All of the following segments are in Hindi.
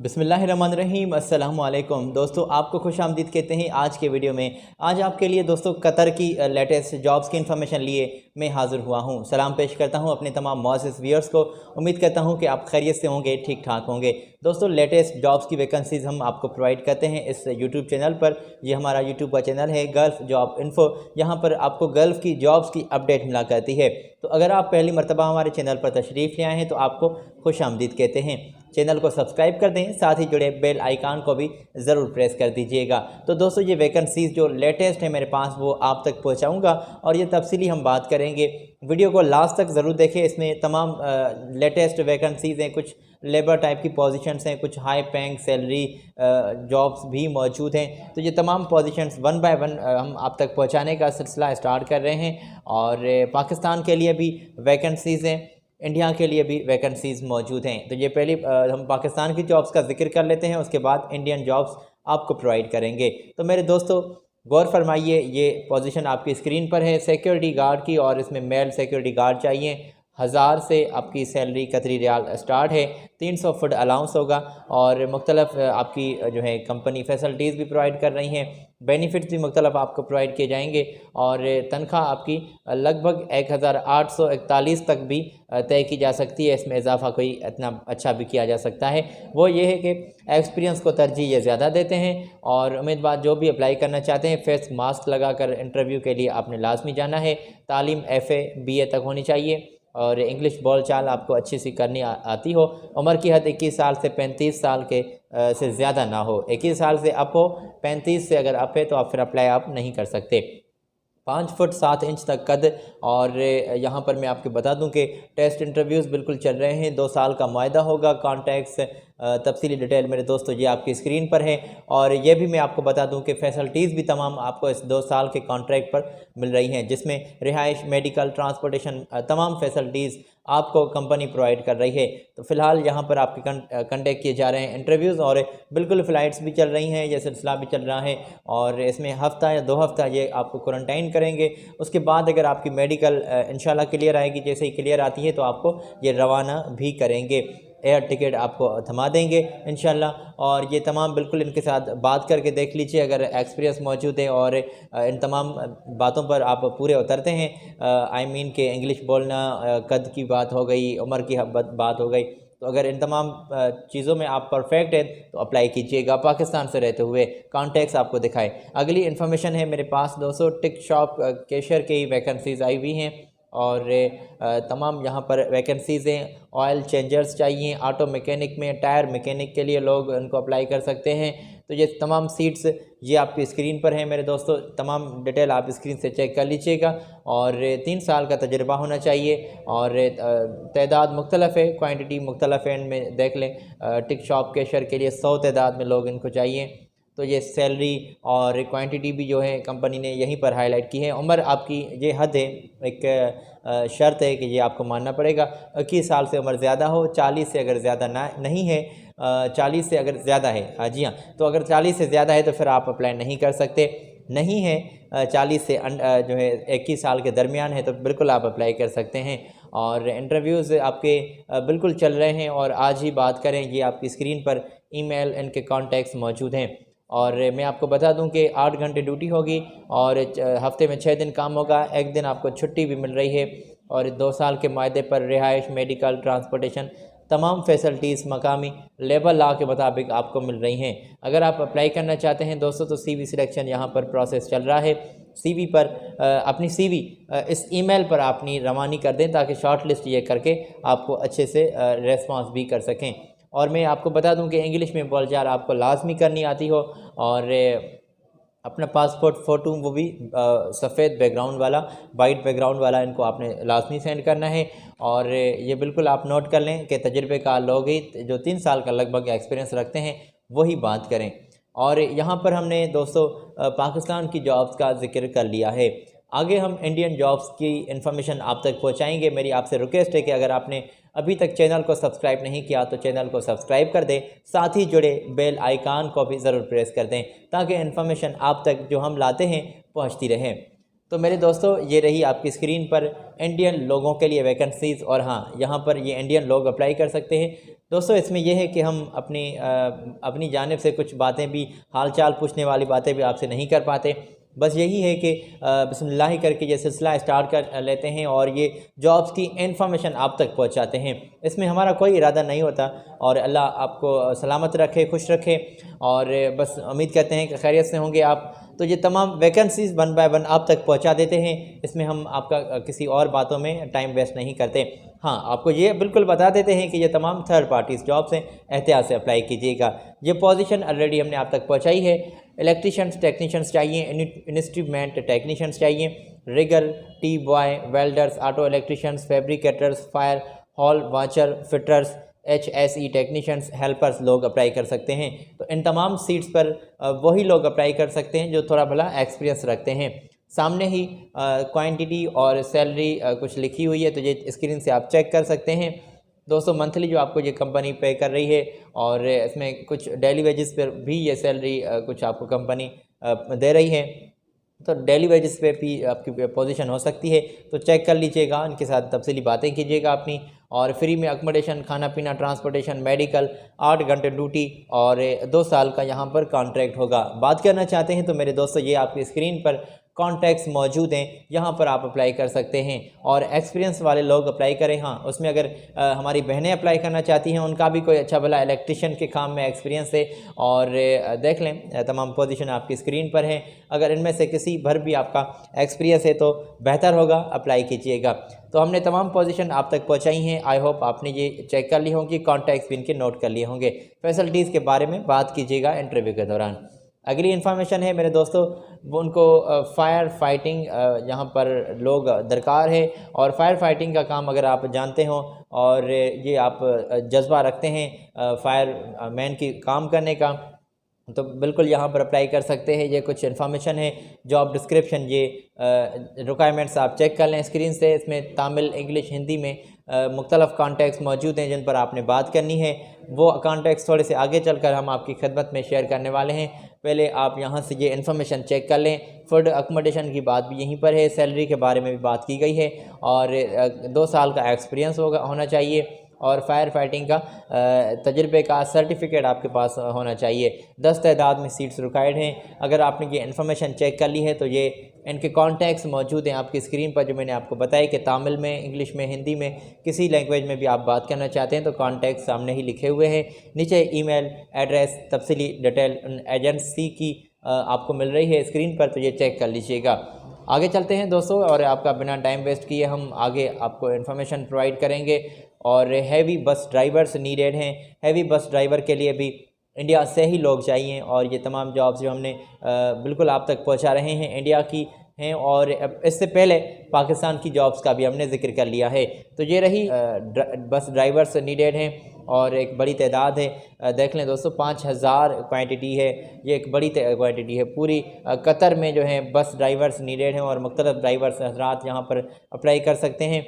बिस्मिल्लाहिर्रहमानिर्रहीम अस्सलामु अलैकुम दोस्तों, आपको खुश आमदीद कहते हैं आज के वीडियो में। आज आपके लिए दोस्तों कतर की लेटेस्ट जॉब्स की इन्फॉर्मेशन लिए मैं हाज़िर हुआ हूं। सलाम पेश करता हूं अपने तमाम मुअज़्ज़िज़ व्यूअर्स को। उम्मीद करता हूं कि आप खैरियत से होंगे, ठीक ठाक होंगे। दोस्तों, लेटेस्ट जॉब्स की वैकेंसीज़ हम आपको प्रोवाइड करते हैं इस यूट्यूब चैनल पर। ये हमारा यूट्यूब का चैनल है गल्फ़ जॉब इन्फो। यहाँ पर आपको गल्फ़ की जॉब्स की अपडेट मिला करती है। तो अगर आप पहली मरतबा हमारे चैनल पर तशरीफ़ ले आए हैं तो आपको खुश आमदीद कहते हैं। चैनल को सब्सक्राइब कर दें, साथ ही जुड़े बेल आइकन को भी ज़रूर प्रेस कर दीजिएगा। तो दोस्तों, ये वैकेंसीज़ जो लेटेस्ट है मेरे पास वो आप तक पहुंचाऊंगा और ये तफसीली हम बात करेंगे। वीडियो को लास्ट तक ज़रूर देखें। इसमें तमाम लेटेस्ट वैकेंसीज़ हैं, कुछ लेबर टाइप की पोजीशंस हैं, कुछ हाई पेइंग सैलरी जॉब्स भी मौजूद हैं। तो ये तमाम पोजीशंस वन बाय वन हम आप तक पहुँचाने का सिलसिला स्टार्ट कर रहे हैं। और पाकिस्तान के लिए भी वैकेंसीज़ हैं, इंडिया के लिए भी वैकेंसीज़ मौजूद हैं। तो ये पहले हम पाकिस्तान की जॉब्स का जिक्र कर लेते हैं, उसके बाद इंडियन जॉब्स आपको प्रोवाइड करेंगे। तो मेरे दोस्तों, गौर फरमाइए, ये पोजीशन आपकी स्क्रीन पर है सिक्योरिटी गार्ड की, और इसमें मेल सिक्योरिटी गार्ड चाहिए। 1000 से आपकी सैलरी कतरी रियाल स्टार्ट है। 300 फुड अलाउंस होगा और मुख्तलिफ आपकी जो है कंपनी फैसिलिटीज़ भी प्रोवाइड कर रही हैं। बेनिफिट्स भी मुख्तलिफ आपको प्रोवाइड किए जाएंगे और तनख्वाह आपकी लगभग 1841 तक भी तय की जा सकती है। इसमें इजाफा कोई इतना अच्छा भी किया जा सकता है। वो ये है कि एक्सपीरियंस को तरजीह ये ज़्यादा देते हैं और उम्मीदवार जो भी अप्लाई करना चाहते हैं फेस मास्क लगाकर इंटरव्यू के लिए आपने लाजमी जाना है। तालीम FA BA तक होनी चाहिए और इंग्लिश बोल चाल आपको अच्छी सी करनी आती हो। उम्र की हद 21 साल से 35 साल के से ज़्यादा ना हो। 21 साल से अप हो, 35 से अगर अप है तो आप फिर अप्लाई आप नहीं कर सकते। 5 फुट 7 इंच तक कद। और यहाँ पर मैं आपको बता दूं कि टेस्ट इंटरव्यूज़ बिल्कुल चल रहे हैं। 2 साल का मुआहदा होगा। कॉन्टैक्ट्स तफसीली डिटेल मेरे दोस्तों ये आपकी स्क्रीन पर है। और ये भी मैं आपको बता दूं कि फ़ैसिलिटीज़ भी तमाम आपको इस 2 साल के कॉन्ट्रैक्ट पर मिल रही हैं, जिसमें रिहाइश, मेडिकल, ट्रांसपोर्टेशन, तमाम फैसिलिटीज़ आपको कंपनी प्रोवाइड कर रही है। तो फ़िलहाल यहाँ पर आपके कंडक्ट किए जा रहे हैं इंटरव्यूज़ और बिल्कुल फ़्लाइट्स भी चल रही हैं, ये सिलसिला भी चल रहा है। और इसमें हफ़्ता या 2 हफ़्ता ये आपको क्वारंटाइन करेंगे। उसके बाद अगर आपकी मेडिकल इंशाल्लाह क्लियर आएगी, जैसे ही क्लियर आती है तो आपको ये रवाना भी करेंगे। एयर टिकट आपको थमा देंगे इंशाल्लाह। और ये तमाम बिल्कुल इनके साथ बात करके देख लीजिए अगर एक्सपीरियंस मौजूद है और इन तमाम बातों पर आप पूरे उतरते हैं। आई मीन के इंग्लिश बोलना, कद की बात हो गई, उम्र की बात हो गई। तो अगर इन तमाम चीज़ों में आप परफेक्ट हैं तो अप्लाई कीजिएगा पाकिस्तान से रहते हुए। कॉन्टैक्ट्स आपको दिखाए। अगली इन्फॉर्मेशन है मेरे पास दोस्तों, टिक शॉप कैशियर की वैकेंसीज़ आई हुई हैं और तमाम यहाँ पर वैकेंसीज़ हैं। ऑयल चेंजर्स चाहिए, ऑटो मैकेनिक में, टायर मैकेनिक के लिए लोग उनको अप्लाई कर सकते हैं। तो ये तमाम सीट्स ये आपकी स्क्रीन पर हैं मेरे दोस्तों। तमाम डिटेल आप स्क्रीन से चेक कर लीजिएगा। और 3 साल का तजुर्बा होना चाहिए और तादाद मुख्तलफ़ है, क्वांटिटी मुख्तलफ़ है। इनमें देख लें, टिक शॉप कैशियर के लिए 100 तादाद में लोग इनको चाहिए। तो ये सैलरी और क्वांटिटी भी जो है कंपनी ने यहीं पर हाईलाइट की है। उम्र आपकी ये हद है, एक शर्त है कि ये आपको मानना पड़ेगा। 21 साल से उम्र ज़्यादा हो, 40 से अगर ज़्यादा ना नहीं है, 40 से अगर ज़्यादा है, हाँ जी हाँ, तो अगर 40 से ज़्यादा है तो फिर आप अप्लाई नहीं कर सकते। नहीं है 40 से जो है 21 साल के दरमियान है तो बिल्कुल आप अप्लाई कर सकते हैं। और इंटरव्यूज़ आपके बिल्कुल चल रहे हैं और आज ही बात करें, ये आपकी स्क्रीन पर ईमेल इनके कॉन्टैक्ट्स मौजूद हैं। और मैं आपको बता दूं कि 8 घंटे ड्यूटी होगी और हफ्ते में 6 दिन काम होगा, 1 दिन आपको छुट्टी भी मिल रही है। और 2 साल के मायदे पर रिहाइश, मेडिकल, ट्रांसपोर्टेशन, तमाम फैसिलिटीज़ मकामी लेबर लॉ के मुताबिक आपको मिल रही हैं। अगर आप अप्लाई करना चाहते हैं दोस्तों तो CV सिलेक्शन यहाँ पर प्रोसेस चल रहा है। CV पर अपनी CV इस ईमेल पर अपनी रवानी कर दें ताकि शॉर्ट लिस्ट ये करके आपको अच्छे से रेस्पॉन्स भी कर सकें। और मैं आपको बता दूं कि इंग्लिश में बोलचाल आपको लाजमी करनी आती हो और अपना पासपोर्ट फ़ोटो वो भी सफ़ेद बैकग्राउंड वाला, वाइट बैकग्राउंड वाला, इनको आपने लाजमी सेंड करना है। और ये बिल्कुल आप नोट कर लें कि तजुर्बेकार लोग ही जो 3 साल का लगभग एक्सपीरियंस रखते हैं वही बात करें। और यहाँ पर हमने दोस्तों पाकिस्तान की जॉब्स का जिक्र कर लिया है। आगे हम इंडियन जॉब्स की इन्फॉर्मेशन आप तक पहुँचाएँगे। मेरी आपसे रिक्वेस्ट है कि अगर आपने अभी तक चैनल को सब्सक्राइब नहीं किया तो चैनल को सब्सक्राइब कर दें, साथ ही जुड़े बेल आइकन को भी ज़रूर प्रेस कर दें ताकि इन्फॉर्मेशन आप तक जो हम लाते हैं पहुंचती रहे। तो मेरे दोस्तों ये रही आपकी स्क्रीन पर इंडियन लोगों के लिए वैकेंसीज़, और हाँ यहाँ पर ये इंडियन लोग अप्लाई कर सकते हैं। दोस्तों इसमें यह है कि हम अपनी जानिब से कुछ बातें भी, हाल चाल पूछने वाली बातें भी आपसे नहीं कर पाते। बस यही है कि बिस्मिल्लाह करके ये सिलसिला स्टार्ट कर लेते हैं और ये जॉब्स की इन्फॉर्मेशन आप तक पहुंचाते हैं। इसमें हमारा कोई इरादा नहीं होता, और अल्लाह आपको सलामत रखे, खुश रखे, और बस उम्मीद करते हैं कि खैरियत से होंगे आप। तो ये तमाम वैकेंसीज़ 1 बाय 1 आप तक पहुंचा देते हैं। इसमें हम आपका किसी और बातों में टाइम वेस्ट नहीं करते। हाँ, आपको ये बिल्कुल बता देते हैं कि ये तमाम थर्ड पार्टीज़ जॉब्स हैं, एहतियात से अप्लाई कीजिएगा। ये पोजीशन ऑलरेडी हमने आप तक पहुंचाई है। इलेक्ट्रीशियंस टेक्नीशियंस चाहिए, इंस्ट्रूमेंट टेक्नीशियंस चाहिए, rigger, tea boy, welders, auto electricians, fabricators, fire hole watcher, fitters, HSE technicians, helpers लोग अप्लाई कर सकते हैं। तो इन तमाम सीट्स पर वही लोग अप्लाई कर सकते हैं जो थोड़ा भला एक्सपीरियंस रखते हैं। सामने ही क्वांटिटी और सैलरी कुछ लिखी हुई है, तो ये स्क्रीन से आप चेक कर सकते हैं। दोस्तों मंथली जो आपको ये कंपनी पे कर रही है, और इसमें कुछ डेली वेजेस पर भी ये सैलरी कुछ आपको कंपनी दे रही है। तो डेली वेजेस पे भी आपकी पोजीशन हो सकती है, तो चेक कर लीजिएगा, उनके साथ तफसीली बातें कीजिएगा अपनी। और फ्री में अकोमोडेशन, खाना पीना, ट्रांसपोर्टेशन, मेडिकल, 8 घंटे ड्यूटी, और 2 साल का यहाँ पर कॉन्ट्रैक्ट होगा। बात करना चाहते हैं तो मेरे दोस्तों ये आपकी स्क्रीन पर कॉन्टैक्ट्स मौजूद हैं, यहाँ पर आप अप्लाई कर सकते हैं, और एक्सपीरियंस वाले लोग अप्लाई करें। हाँ, उसमें अगर हमारी बहनें अप्लाई करना चाहती हैं, उनका भी कोई अच्छा भला इलेक्ट्रिशियन के काम में एक्सपीरियंस है, और देख लें तमाम पोजीशन आपकी स्क्रीन पर हैं। अगर इनमें से किसी भर भी आपका एक्सपीरियंस है तो बेहतर होगा, अप्लाई कीजिएगा। तो हमने तमाम पोजीशन आप तक पहुंचाई हैं। आई होप आपने ये चेक कर ली होंगी, कॉन्टैक्ट्स भी इनके नोट कर लिए होंगे। फैसिलिटीज़ के बारे में बात कीजिएगा इंटरव्यू के दौरान। अगली इन्फॉर्मेशन है मेरे दोस्तों, वो उनको फायर फाइटिंग यहाँ पर लोग दरकार है, और फायर फाइटिंग का काम अगर आप जानते हो और ये आप जज्बा रखते हैं फायर मैन की काम करने का, तो बिल्कुल यहाँ पर अप्लाई कर सकते हैं। ये कुछ इन्फॉर्मेशन है, जॉब डिस्क्रिप्शन, ये रिक्वायरमेंट्स आप चेक कर लें स्क्रीन से। इसमें तमिल, इंग्लिश, हिंदी में मुख्तलिफ कॉन्टैक्ट्स मौजूद हैं जिन पर आपने बात करनी है। वो कॉन्टैक्ट्स थोड़े से आगे चलकर हम आपकी खिदमत में शेयर करने वाले हैं। पहले आप यहाँ से ये इन्फॉर्मेशन चेक कर लें। फूड अकोमोडेशन की बात भी यहीं पर है, सैलरी के बारे में भी बात की गई है, और 2 साल का एक्सपीरियंस होना चाहिए, और फायर फाइटिंग का तजुर्बे का सर्टिफिकेट आपके पास होना चाहिए। 10 तादाद में सीट्स रिक्वायर्ड हैं। अगर आपने ये इन्फॉर्मेशन चेक कर ली है तो ये इनके कॉन्टैक्ट्स मौजूद हैं आपकी स्क्रीन पर, जो मैंने आपको बताया कि तमिल में, इंग्लिश में, हिंदी में, किसी लैंग्वेज में भी आप बात करना चाहते हैं तो कॉन्टैक्ट सामने ही लिखे हुए हैं। नीचे ईमेल एड्रेस, तफसीली डिटेल एजेंसी की आपको मिल रही है स्क्रीन पर, तो ये चेक कर लीजिएगा। आगे चलते हैं दोस्तों, और आपका बिना टाइम वेस्ट किए हम आगे आपको इन्फॉर्मेशन प्रोवाइड करेंगे। और हैवी बस ड्राइवर्स नीडेड हैं। हैवी बस ड्राइवर के लिए भी इंडिया से ही लोग चाहिए, और ये तमाम जॉब्स जो हमने बिल्कुल आप तक पहुंचा रहे हैं इंडिया की हैं, और इससे पहले पाकिस्तान की जॉब्स का भी हमने जिक्र कर लिया है। तो ये रही बस ड्राइवर्स नीडेड हैं, और एक बड़ी तादाद है। देख लें दोस्तों, 5000 क्वांटिटी है, ये एक बड़ी क्वांटिटी है। पूरी कतर में जो है बस ड्राइवर्स नीडेड हैं, और मुख्तलिफ ड्राइवर्स हज़रात यहाँ पर अप्लाई कर सकते हैं।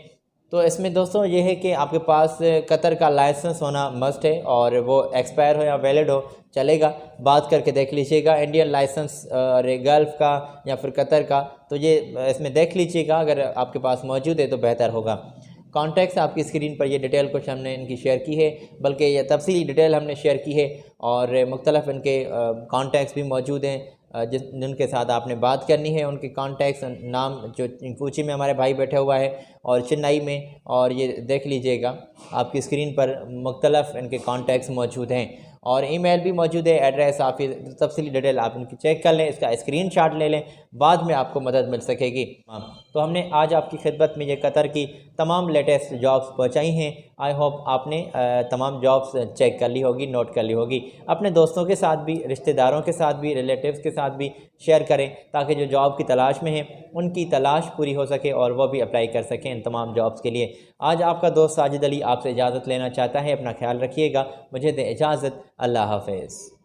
तो इसमें दोस्तों ये है कि आपके पास कतर का लाइसेंस होना मस्ट है, और वो एक्सपायर हो या वैलिड हो चलेगा, बात करके देख लीजिएगा। इंडियन लाइसेंस और गल्फ़ का या फिर कतर का, तो ये इसमें देख लीजिएगा, अगर आपके पास मौजूद है तो बेहतर होगा। कॉन्टैक्ट्स आपकी स्क्रीन पर ये डिटेल कुछ हमने इनकी शेयर की है, बल्कि ये तफसीली डिटेल हमने शेयर की है, और मुख्तलिफ इनके कॉन्टैक्ट्स भी मौजूद हैं जिनके साथ आपने बात करनी है। उनके कॉन्टैक्ट्स नाम जो कोची में हमारे भाई बैठा हुआ है, और चेन्नई में, और ये देख लीजिएगा आपकी स्क्रीन पर मुख्तलिफ इनके कॉन्टैक्ट्स मौजूद हैं, और ईमेल भी मौजूद है, एड्रेस आप तफसीली डिटेल आप इनकी चेक कर लें, इसका स्क्रीनशॉट ले लें, बाद में आपको मदद मिल सकेगी। तो हमने आज आपकी खिदमत में ये कतर की तमाम लेटेस्ट जॉब्स पहुंचाई हैं। आई होप आपने तमाम जॉब्स चेक कर ली होगी, नोट कर ली होगी। अपने दोस्तों के साथ भी, रिश्तेदारों के साथ भी, रिलेटिव्स के साथ भी शेयर करें, ताकि जो जॉब की तलाश में हैं उनकी तलाश पूरी हो सके और वो भी अप्लाई कर सकें इन तमाम जॉब्स के लिए। आज आपका दोस्त साजिद अली आपसे इजाज़त लेना चाहता है। अपना ख्याल रखिएगा, मुझे दे इजाज़त। अल्लाह हाफ़िज़।